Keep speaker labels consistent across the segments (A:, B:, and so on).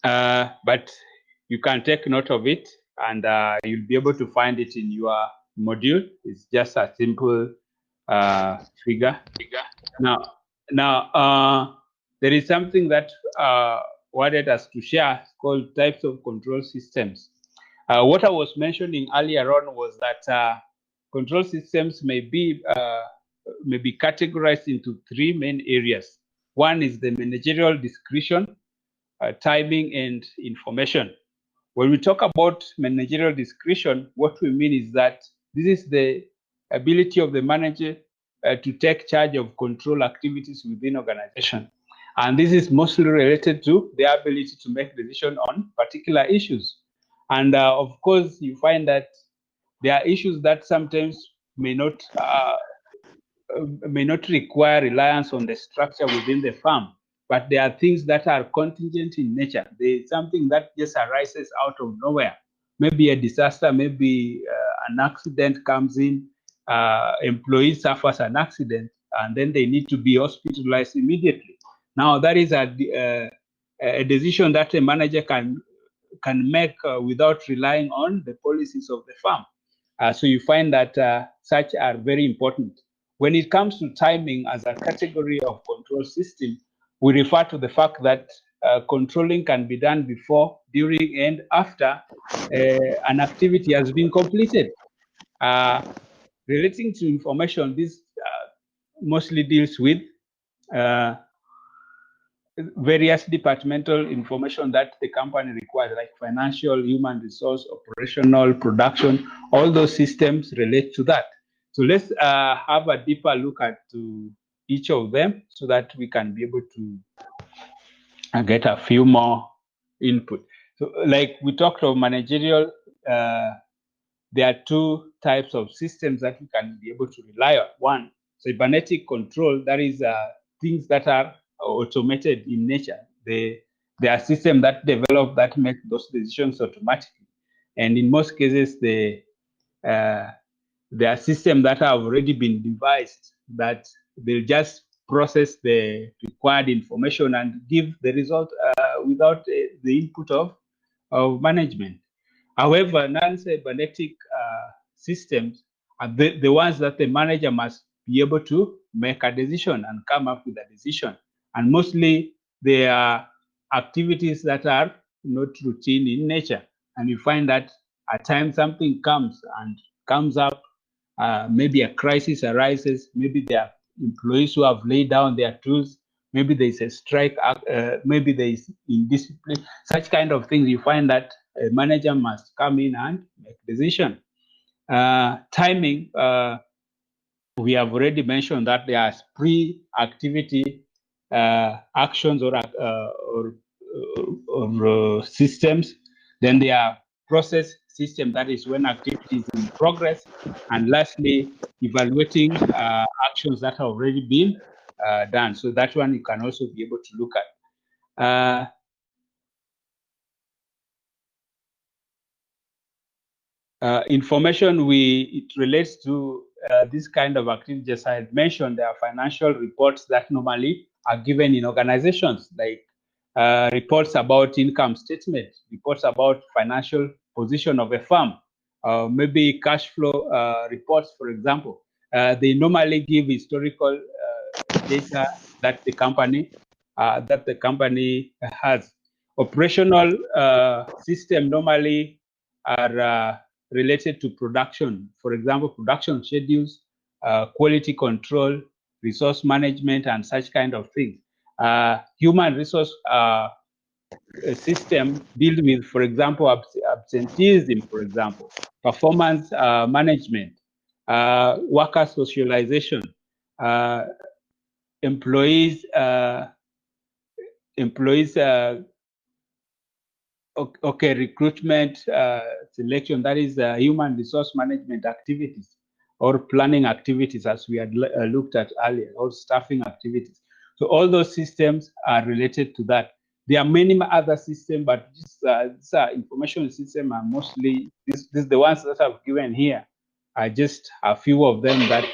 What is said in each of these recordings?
A: but you can take note of it, and you'll be able to find it in your module. It's just a simple figure. Now, there is something that wanted us to share called types of control systems. What I was mentioning earlier on was that control systems may be categorized into three main areas. One is the managerial discretion, timing, and information. When we talk about managerial discretion, what we mean is that this is the ability of the manager to take charge of control activities within organization. And this is mostly related to their ability to make decisions on particular issues. And of course, you find that there are issues that sometimes may not require reliance on the structure within the firm, but there are things that are contingent in nature. There's something that just arises out of nowhere. Maybe a disaster, maybe an accident comes in, employee suffers an accident, and then they need to be hospitalized immediately. Now, that is a decision that a manager can make without relying on the policies of the firm. So you find that such are very important. When it comes to timing as a category of control system, we refer to the fact that controlling can be done before, during, and after an activity has been completed. Relating to information, this mostly deals with various departmental information that the company requires, like financial, human resource, operational, production. All those systems relate to that. So let's have a deeper look at each of them so that we can be able to get a few more input. So like we talked of managerial, there are two types of systems that we can be able to rely on. One, cybernetic control, that is things that are automated in nature. There are systems that develop that make those decisions automatically. And in most cases, there are systems that have already been devised that they'll just process the required information and give the result without the input of management. However, non-cybernetic systems are the ones that the manager must be able to make a decision and come up with a decision. And mostly they are activities that are not routine in nature. And you find that at times something comes up, maybe a crisis arises, maybe there are employees who have laid down their tools, maybe there is a strike, maybe there is indiscipline, such kind of things. You find that a manager must come in and make decision. Timing, we have already mentioned that there are pre-activity actions or systems. Then there are process system, that is when activity is in progress. And lastly, evaluating actions that have already been done. So that one you can also be able to look at. Information, it relates to this kind of activity. As I had mentioned, there are financial reports that normally are given in organizations, like reports about income statement, reports about financial position of a firm, maybe cash flow reports, for example. They normally give historical data that the company has. Operational system normally are related to production. For example, production schedules, quality control, resource management, and such kind of things. Human resource system deals with, for example, absenteeism, for example, performance management, worker socialization, employees recruitment, selection, that is human resource management activities or planning activities, as we had looked at earlier, or staffing activities. So all those systems are related to that. There are many other systems, but these information systems are mostly, the ones that I've given here are just a few of them that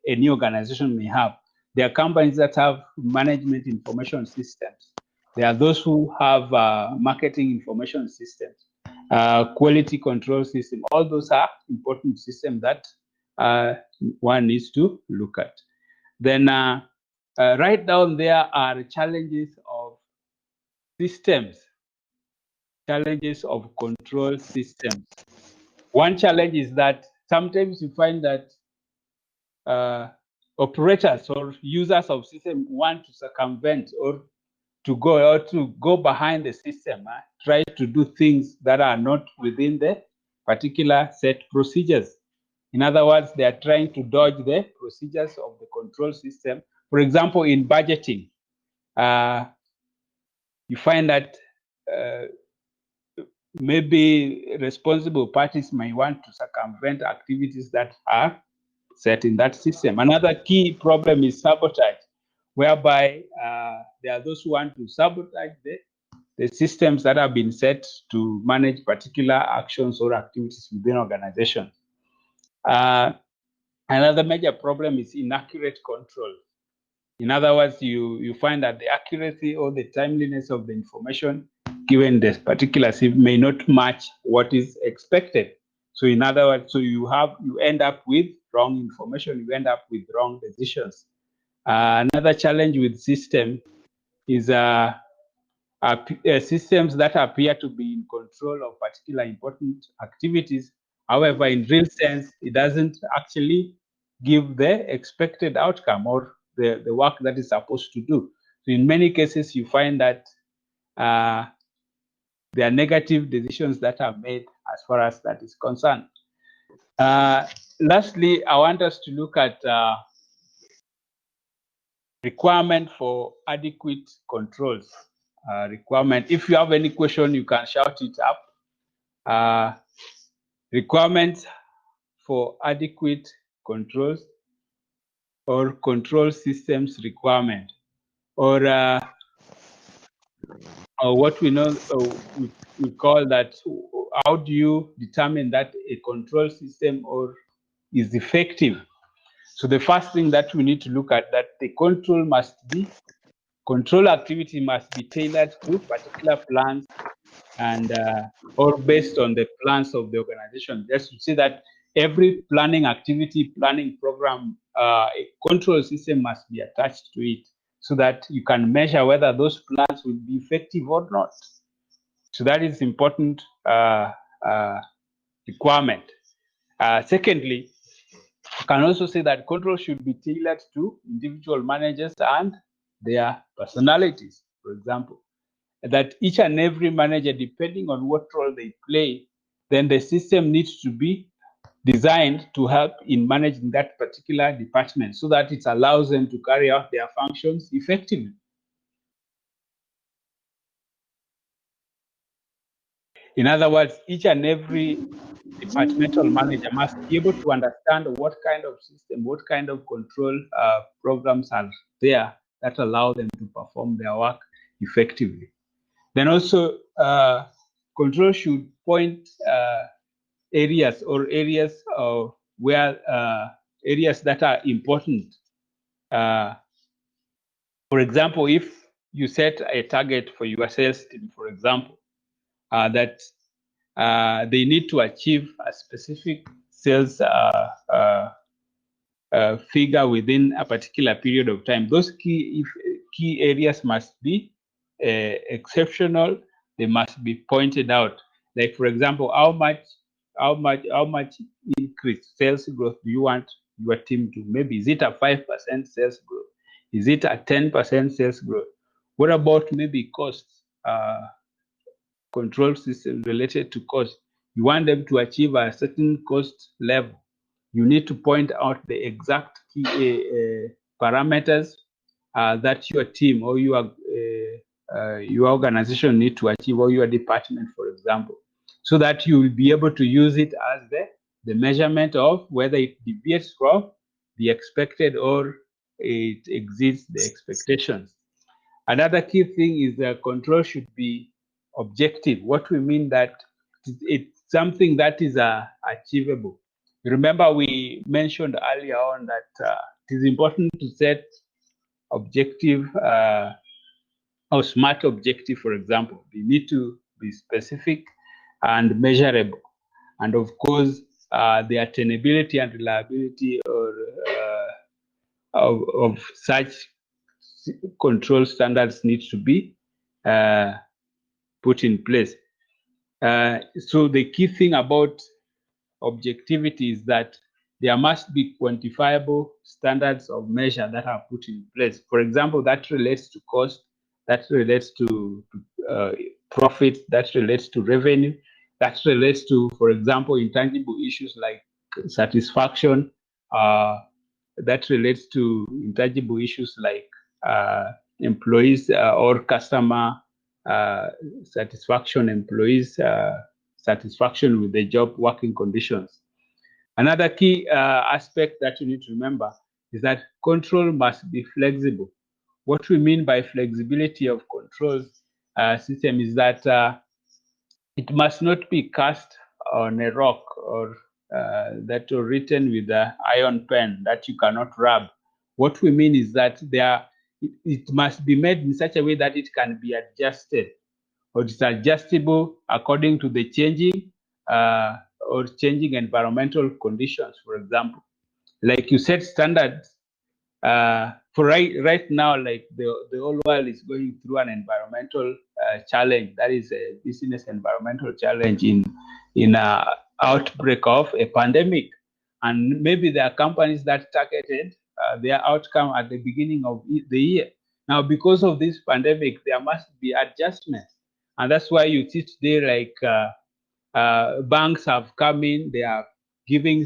A: any organization may have. There are companies that have management information systems. There are those who have marketing information systems, quality control system. All those are important systems that one needs to look at. Then right down there are challenges of systems, challenges of control systems. One challenge is that sometimes you find that operators or users of system want to circumvent or to go behind the system, try to do things that are not within the particular set procedures. In other words, they are trying to dodge the procedures of the control system. For example, in budgeting, you find that maybe responsible parties may want to circumvent activities that are set in that system. Another key problem is sabotage, whereby there are those who want to sabotage the systems that have been set to manage particular actions or activities within organizations. Another major problem is inaccurate control. In other words, you find that the accuracy or the timeliness of the information given this particular SIV may not match what is expected. So in other words, so you end up with wrong information, you end up with wrong decisions. Another challenge with system is systems that appear to be in control of particular important activities. However, in real sense, it doesn't actually give the expected outcome or the work that is supposed to do. So in many cases, you find that there are negative decisions that are made as far as that is concerned. Lastly, I want us to look at requirement for adequate controls. Requirement. If you have any question, you can shout it up. Requirements for adequate controls or control systems requirement, or what we know we call that. How do you determine that a control system or is effective? So the first thing that we need to look at, that the control activity must be tailored to particular plans and or based on the plans of the organization. Just to see that every planning activity, planning program, a control system must be attached to it so that you can measure whether those plans will be effective or not. So that is important requirement. Secondly, you can also say that control should be tailored to individual managers and their personalities. For example, that each and every manager, depending on what role they play, then the system needs to be designed to help in managing that particular department so that it allows them to carry out their functions effectively. In other words, each and every departmental manager must be able to understand what kind of system, what kind of control programs are there that allow them to perform their work effectively. Then also, control should point areas where areas that are important. For example, if you set a target for your sales team, for example, that they need to achieve a specific sales figure within a particular period of time, those key areas must be exceptional. They must be pointed out. Like, for example, how much increased sales growth do you want your team to? Maybe is it a 5% sales growth? Is it a 10% sales growth? What about maybe costs? Control system related to cost. You want them to achieve a certain cost level. You need to point out the exact key parameters that your team or your organization need to achieve, or your department, for example, so that you will be able to use it as the measurement of whether it deviates from the expected or it exceeds the expectations. Another key thing is that control should be objective. What we mean that it's something that is achievable. Remember, we mentioned earlier on that it is important to set objective or SMART objective, for example. They need to be specific and measurable. And of course, the attainability and reliability of such control standards needs to be put in place. So the key thing about objectivity is that there must be quantifiable standards of measure that are put in place. For example, that relates to cost, that relates to profit, that relates to revenue, that relates to, for example, intangible issues like satisfaction, that relates to intangible issues like employees or customer satisfaction, employees satisfaction with the job working conditions. Another key aspect that you need to remember is that control must be flexible. What we mean by flexibility of control system is that it must not be cast on a rock or that are written with an iron pen that you cannot rub. What we mean is that it must be made in such a way that it can be adjusted, or it's adjustable according to the changing or changing environmental conditions, for example. Like you set standards for right now, like the whole world is going through an environmental challenge. That is a business environmental challenge in a outbreak of a pandemic, and maybe there are companies that targeted their outcome at the beginning of the year. Now, because of this pandemic, there must be adjustments, and that's why you see today, like banks have come in, they are giving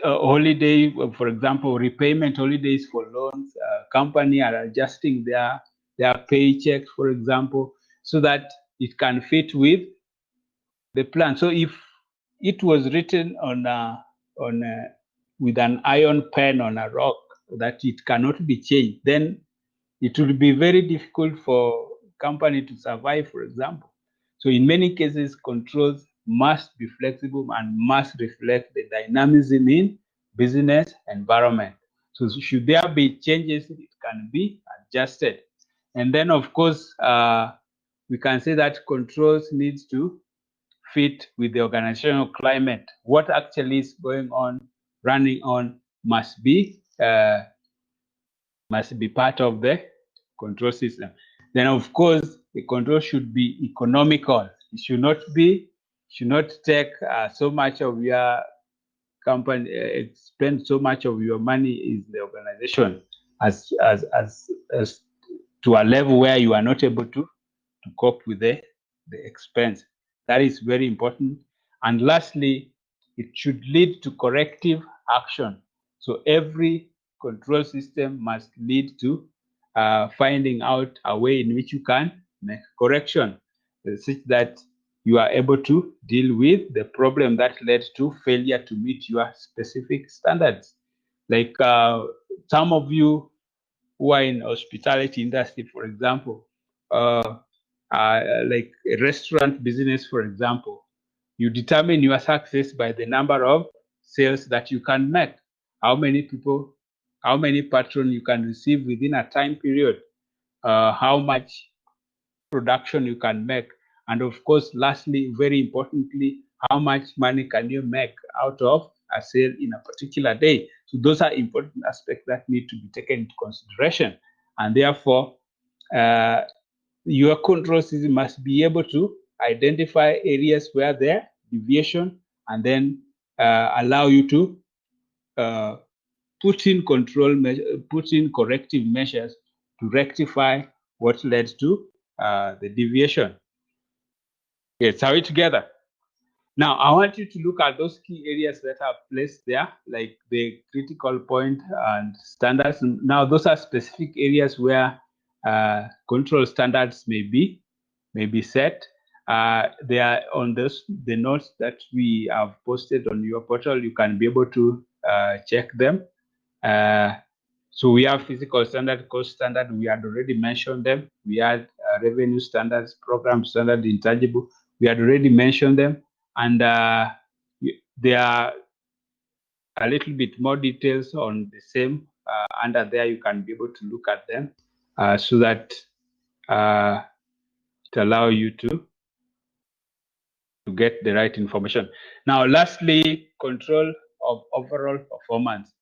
A: holiday, for example, repayment holidays for loans. Company are adjusting their paycheck, for example, so that it can fit with the plan. So if it was written with an iron pen on a rock that it cannot be changed, then it will be very difficult for company to survive, for example. So in many cases, controls must be flexible and must reflect the dynamism in business environment. So should there be changes, it can be adjusted. And then, of course, we can say that controls needs to fit with the organizational climate. What actually is going on, running on, must be part of the control system. Then, of course, the control should be economical. It should not take so much of your company, spend so much of your money in the organization as to a level where you are not able to cope with the expense. That is very important. And lastly, it should lead to corrective action. So every control system must lead to finding out a way in which you can make correction, such that you are able to deal with the problem that led to failure to meet your specific standards. Like some of you who are in hospitality industry, for example, like a restaurant business, for example, you determine your success by the number of sales that you can make, how many people, how many patrons you can receive within a time period, how much production you can make, and of course, lastly, very importantly, how much money can you make out of a sale in a particular day. So those are important aspects that need to be taken into consideration, and therefore your control system must be able to identify areas where there deviation, and then allow you to put in corrective measures to rectify what led to the deviation. Yes, are we together? Now, I want you to look at those key areas that are placed there, like the critical point and standards. Now, those are specific areas where control standards may be set. They are on the notes that we have posted on your portal. You can be able to check them. So we have physical standard, cost standard. We had already mentioned them. We had revenue standards, program standard, intangible. We had already mentioned them, and there are a little bit more details on the same under there, you can be able to look at them so that it allow you to get the right information. Now, lastly, control of overall performance.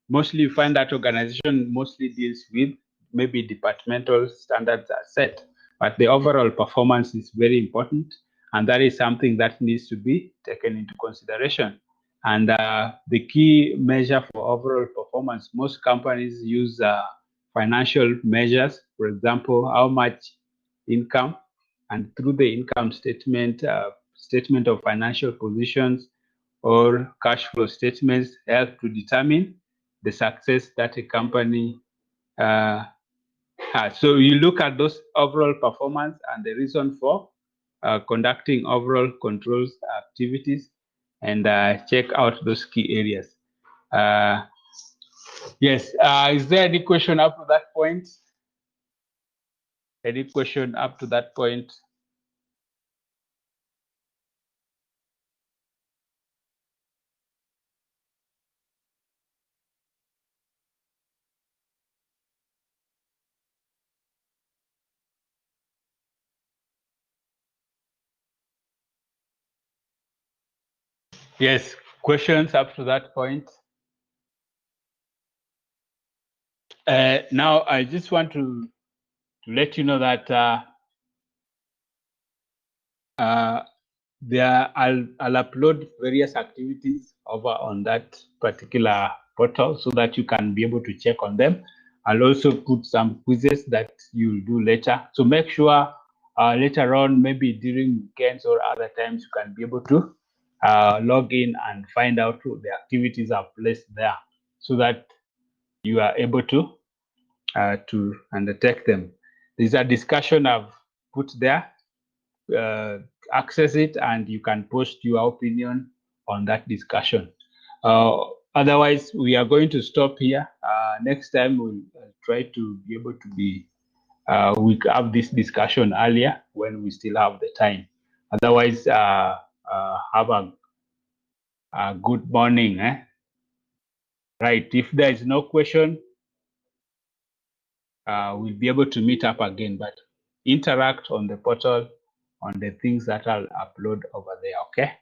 A: Mostly you find that organization mostly deals with maybe departmental standards are set, but the overall performance is very important. And that is something that needs to be taken into consideration. And the key measure for overall performance, most companies use financial measures, for example, how much income, and through the income statement, statement of financial positions, or cash flow statements help to determine the success that a company has. So you look at those overall performance and the reason for conducting overall controls activities, and check out those key areas. Yes, is there any question up to that point? Any question up to that point? Yes, questions up to that point? Now, I just want to let you know that I'll upload various activities over on that particular portal so that you can be able to check on them. I'll also put some quizzes that you'll do later. So make sure later on, maybe during weekends or other times, you can be able to log in and find out the activities are placed there so that you are able to undertake them. There's a discussion I've put there. Access it and you can post your opinion on that discussion. Otherwise, we are going to stop here. Next time, we'll try to be able to be, we have this discussion earlier when we still have the time. Otherwise, have a good morning. Right, if there is no question, we'll be able to meet up again, but interact on the portal on the things that I'll upload over there, okay?